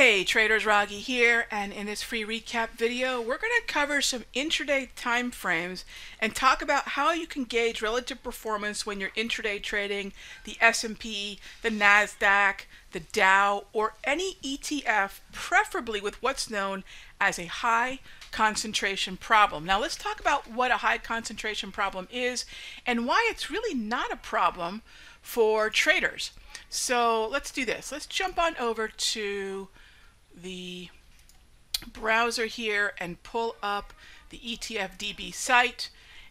Hey traders, Raghee here, and in this free recap video we're going to cover some intraday time frames and talk about how you can gauge relative performance when you're intraday trading the S&P, the NASDAQ, the Dow, or any ETF, preferably with what's known as a high concentration problem. Now let's talk about what a high concentration problem is and why it's really not a problem for traders. So let's do this. Let's jump on over to the browser here and pull up the ETFDB site.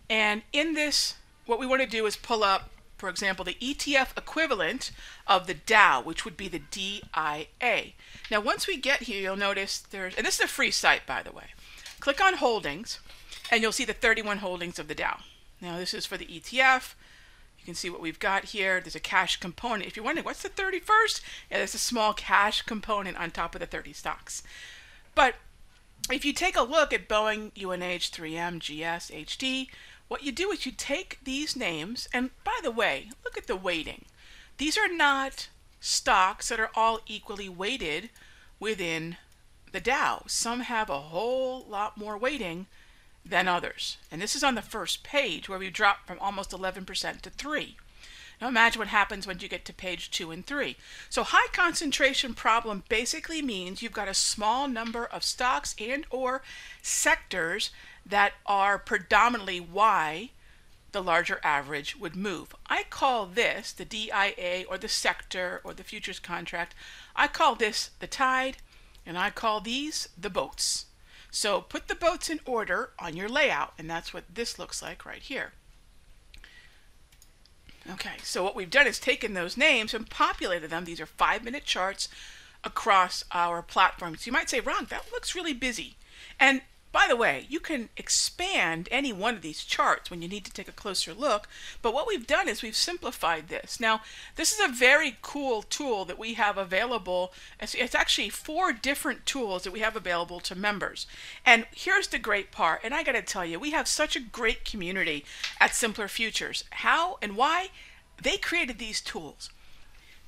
And in this, what we want to do is pull up, for example, the ETF equivalent of the Dow, which would be the DIA. Now, once we get here, you'll notice there's, and this is a free site, by the way. Click on Holdings, and you'll see the 31 holdings of the Dow. Now, this is for the ETF. You can see what we've got here. There's a cash component. If you're wondering, what's the 31st? Yeah, there's a small cash component on top of the 30 stocks. But if you take a look at Boeing, UNH, 3M, GS, HD, what you do is you take these names, and by the way, look at the weighting. These are not stocks that are all equally weighted within the Dow. Some have a whole lot more weighting than others. And this is on the first page where we dropped from almost 11% to 3%. Now imagine what happens when you get to page 2 and 3. So high concentration problem basically means you've got a small number of stocks and or sectors that are predominantly why the larger average would move. I call this the DIA, or the sector, or the futures contract. I call this the tide, and I call these the boats. So put the boats in order on your layout, and that's what this looks like right here. Okay, so what we've done is taken those names and populated them. These are 5-minute charts across our platforms. You might say, Ron, that looks really busy. And by the way, you can expand any one of these charts when you need to take a closer look, but what we've done is we've simplified this. Now, this is a very cool tool that we have available. It's actually 4 different tools that we have available to members. And here's the great part, and I got to tell you, we have such a great community at Simpler Futures. How and why? They created these tools.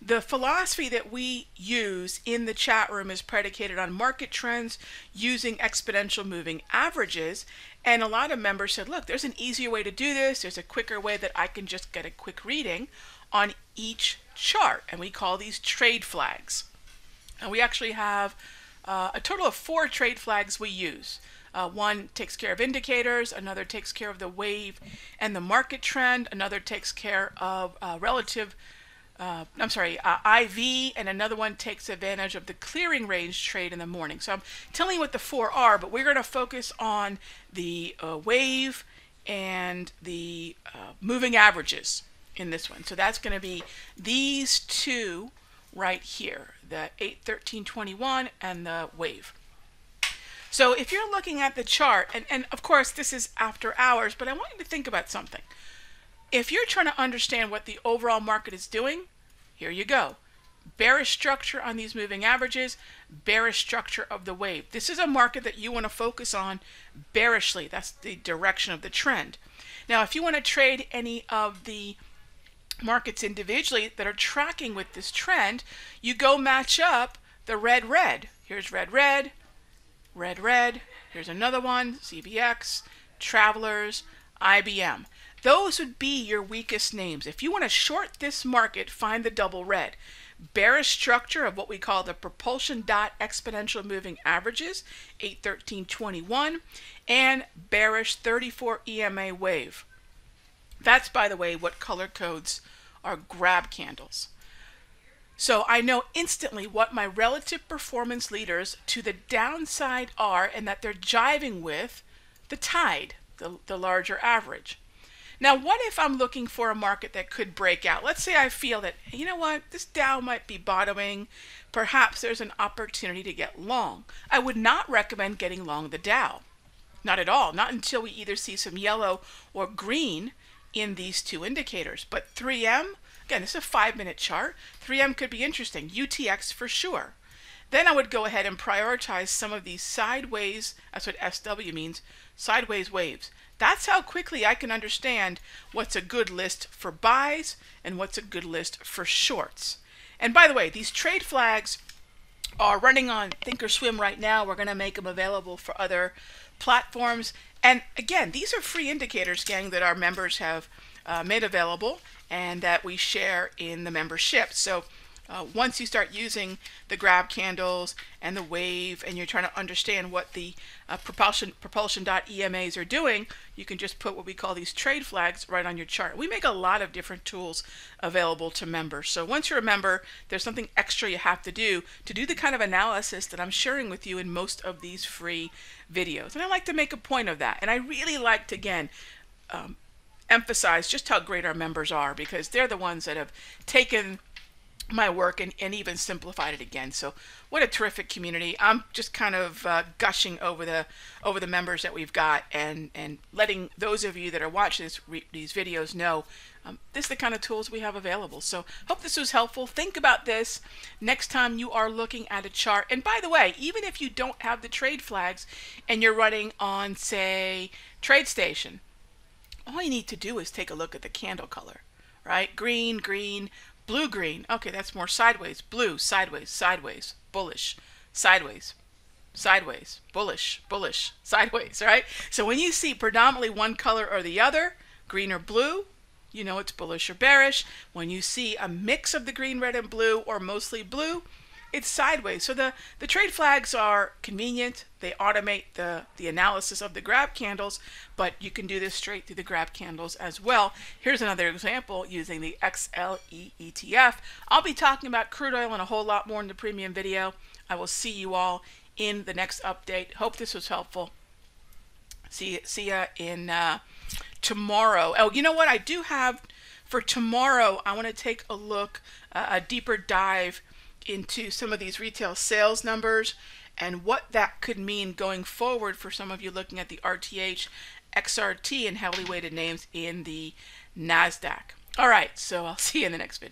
The philosophy that we use in the chat room is predicated on market trends using exponential moving averages. And a lot of members said, look, there's an easier way to do this. There's a quicker way that I can just get a quick reading on each chart. And we call these trade flags. And we actually have a total of 4 trade flags we use. One takes care of indicators, another takes care of the wave and the market trend, another takes care of IV, and another one takes advantage of the clearing range trade in the morning. So I'm telling you what the 4 are, but we're going to focus on the wave and the moving averages in this one. So that's going to be these 2 right here, the 8-13-21 and the wave. So if you're looking at the chart, and of course this is after hours, but I want you to think about something. If you're trying to understand what the overall market is doing, here you go. Bearish structure on these moving averages, bearish structure of the wave. This is a market that you want to focus on bearishly. That's the direction of the trend. Now, if you want to trade any of the markets individually that are tracking with this trend, you go match up the red, red. Here's red, red, red, red. Here's another one, CBX, Travelers, IBM. Those would be your weakest names. If you want to short this market, find the double red. Bearish structure of what we call the propulsion dot exponential moving averages, 8-13-21, and bearish 34 EMA wave. That's, by the way, what color codes are grab candles. So I know instantly what my relative performance leaders to the downside are, and that they're jiving with the tide, the larger average. Now, what if I'm looking for a market that could break out? Let's say I feel that, you know what, this Dow might be bottoming. Perhaps there's an opportunity to get long. I would not recommend getting long the Dow. Not at all. Not until we either see some yellow or green in these 2 indicators. But 3M, again, this is a 5-minute chart. 3M could be interesting. UTX for sure. Then I would go ahead and prioritize some of these sideways, that's what SW means, sideways waves. That's how quickly I can understand what's a good list for buys and what's a good list for shorts. And by the way, these trade flags are running on Thinkorswim right now. We're going to make them available for other platforms. And again, these are free indicators, gang, that our members have made available and that we share in the membership. So once you start using the grab candles and the wave and you're trying to understand what the propulsion.emas are doing, you can just put what we call these trade flags right on your chart. We make a lot of different tools available to members. So once you're a member, there's something extra you have to do the kind of analysis that I'm sharing with you in most of these free videos. And I like to make a point of that. And I really like to, again, emphasize just how great our members are, because they're the ones that have taken my work and even simplified it again. So what a terrific community. I'm just kind of gushing over the members that we've got, and letting those of you that are watching these videos know this is the kind of tools we have available. So hope this was helpful. Think about this next time you are looking at a chart. And by the way, even if you don't have the trade flags and you're running on, say, TradeStation, all you need to do is take a look at the candle color, right? Green, green, blue, green. Okay, that's more sideways. Blue, sideways, sideways, bullish, sideways, sideways, bullish, bullish, sideways, right? So when you see predominantly one color or the other, green or blue, you know it's bullish or bearish. When you see a mix of the green, red, and blue, or mostly blue, it's sideways. So the trade flags are convenient. They automate the analysis of the grab candles, but you can do this straight through the grab candles as well. Here's another example using the XLE ETF. I'll be talking about crude oil and a whole lot more in the premium video. I will see you all in the next update. Hope this was helpful. See ya in tomorrow. Oh, you know what I do have for tomorrow? I want to take a look, a deeper dive into some of these retail sales numbers and what that could mean going forward for some of you looking at the RTH, XRT, and heavily weighted names in the NASDAQ. All right, so I'll see you in the next video.